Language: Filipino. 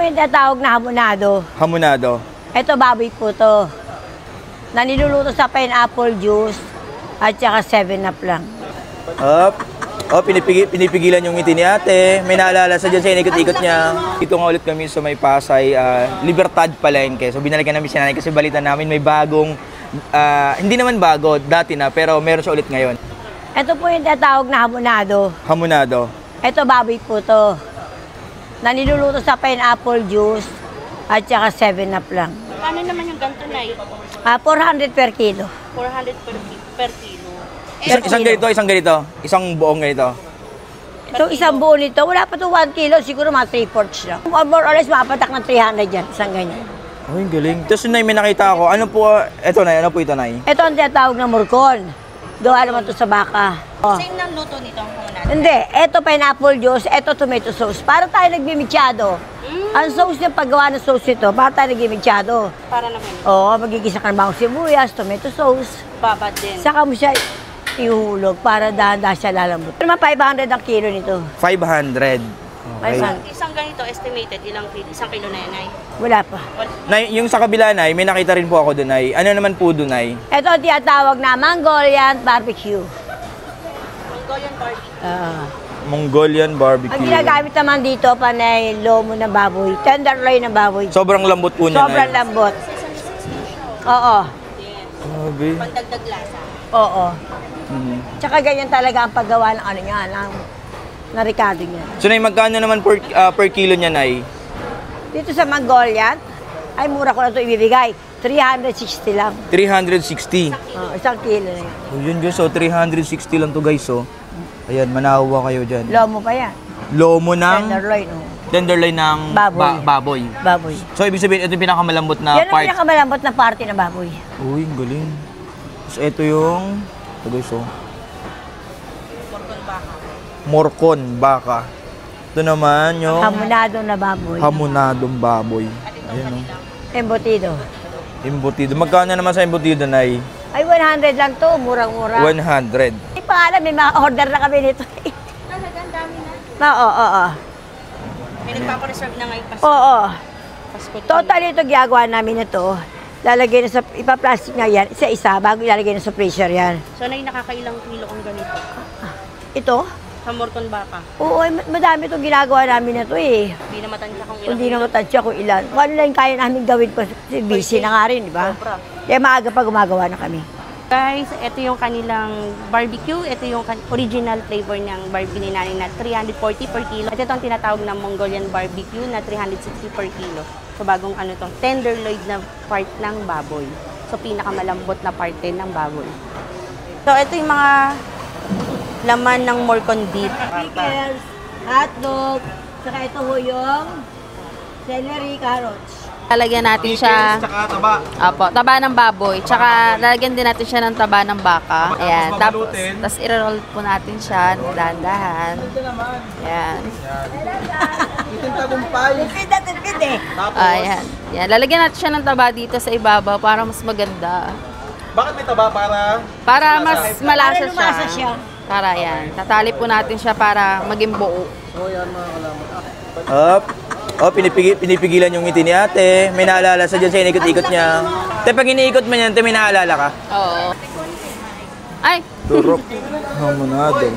yung tinatawag na hamonado. Hamonado. Ito baboy po to. Na niluluto sa pineapple juice at saka 7-Up lang. Up. Oh, pinipigilan yung ngiti ni ate. May naalala sa dyan sa inikot-ikot niya. Dito nga ulit kami sa may Pasay, Libertad Palengke. So binalikan namin si nanay kasi balita namin may bagong, hindi naman bago, dati na, pero meron siya ulit ngayon. Ito po yung tinatawag na hamonado. Hamonado. Ito baboy po to. Na niluluto sa pineapple juice at saka 7-Up lang. Paano naman yung ganito na 400 per kilo. 400 per kilo. Isang ganito? Isang buong ganito? Ito isang buo nito, wala pa to 1 kilo, siguro mga 3/4 lang. More or less, mapatak ng 300 yan, isang ganyan. Oh, yung galing. Tapos nay, may nakita ako. Ano po, eto nay, ano po ito nay? Ito ang tinatawag na murkon. Gawa naman to sa baka. Oh. Same ng luto nito ang hamonado. Hindi, ito pineapple juice, ito tomato sauce. Para tayo nagmimichado. Ang sauce niya, paggawa ng sauce ito, para tayo nagmimichado. Para naman. Oo, magigisa ka ng bawang sibuyas, tomato sauce. Babad din. Saka mo siya ihulog para dahan-dahan siya lalambot. Naman 500 ang kilo nito. 500. Okay. Isang ganito, estimated, isang kilo na yan ay? Wala pa. Nay, yung sa kabila nay, may nakita rin po ako doon nay. Ano naman po doon nay? Ito ang tinatawag na Mongolian barbecue. Mongolian barbecue. Mongolian barbecue. Ang ginagamit naman dito, panay lomo ng baboy, tenderloin ng baboy. Sobrang lambot po niya Sobrang nay. lambot. Oo. Grabe. Pandagdag lasa. Oo. Tsaka ganyan talaga ang paggawa ng ano niya, ng Ricardo niya. So nay, magkano naman per kilo niya nay? Dito sa Mongolian, ay mura ko na ito ibibigay. 360 lang. 360. Isang kilo na yun. Oh, yun guys, so 360 lang to guys, oh. Ayan, manawa kayo dyan. Lomo pa yan. Lomo ng Tenderloin. tenderloin ng Baboy. baboy. Baboy. So ibig sabihin, ito yung pinakamalambot na Yan ang part. pinakamalambot na parte ng baboy. Uy, ang galing. So ito yung, ito guys, oh. Morcon baka. Ito naman yung Hamonado na baboy. hamonadong baboy. Ayan, oh. Embutido. Embutido. Magkano naman sa embutido, nay? Ay, 100 lang to. Murang-mura. 100. Hindi pa alam, may mga order na kami nito. Talaga, ang dami na. Oo. May nagpapareserve na ngayon Oo. Pasko. Total ito ginagawa namin ito. Lalagay na sa, ipa-plastic na yan, isa-isa, bago ilalagay na sa freezer yan. So, nakakailang kilo kung ganito? Ito? Sa Morcon baka. Oo, madami itong ginagawa namin na ito eh. Hindi na matansya kung ilang Hindi na matansya kung ilan. Kung ano lang kaya namin gawin ko, busy na nga rin, di ba? Sobra. Kaya maaga pa gumagawa na kami. Guys, ito yung kanilang barbecue. Ito yung original flavor ng barbecue ni nanay na 340 per kilo. At ito ang tinatawag na Mongolian barbecue na 360 per kilo. So bagong ano to, tenderloin na part ng baboy. So pinakamalambot na parte ng baboy. So ito yung mga laman ng Morcon beef. Pickles, hotdog, saka ito ho yung celery, carrots. Lalagyan natin siya. Tsaka taba. Apo, taba ng baboy. Tsaka lalagyan din natin siya ng taba ng baka. Ayan. Tapos i-roll po natin siya ng dahan-dahan. Ayan. Itong tagumpay. Tipid eh. Ayan. Ayan. Lalagyan natin siya ng taba dito sa ibabaw para mas maganda. Bakit may taba Para mas malasa Para lumasa siya. siya. Para yan. Tatali po natin siya para maging buo. Up. Oh, pinipigilan yung ngiti ni ate. May naalala sa dyan sa inikot-ikot niya. Te, pag iniikot mo yan, te, may naalala ka? Oo. Ay! Turok. Hamonado.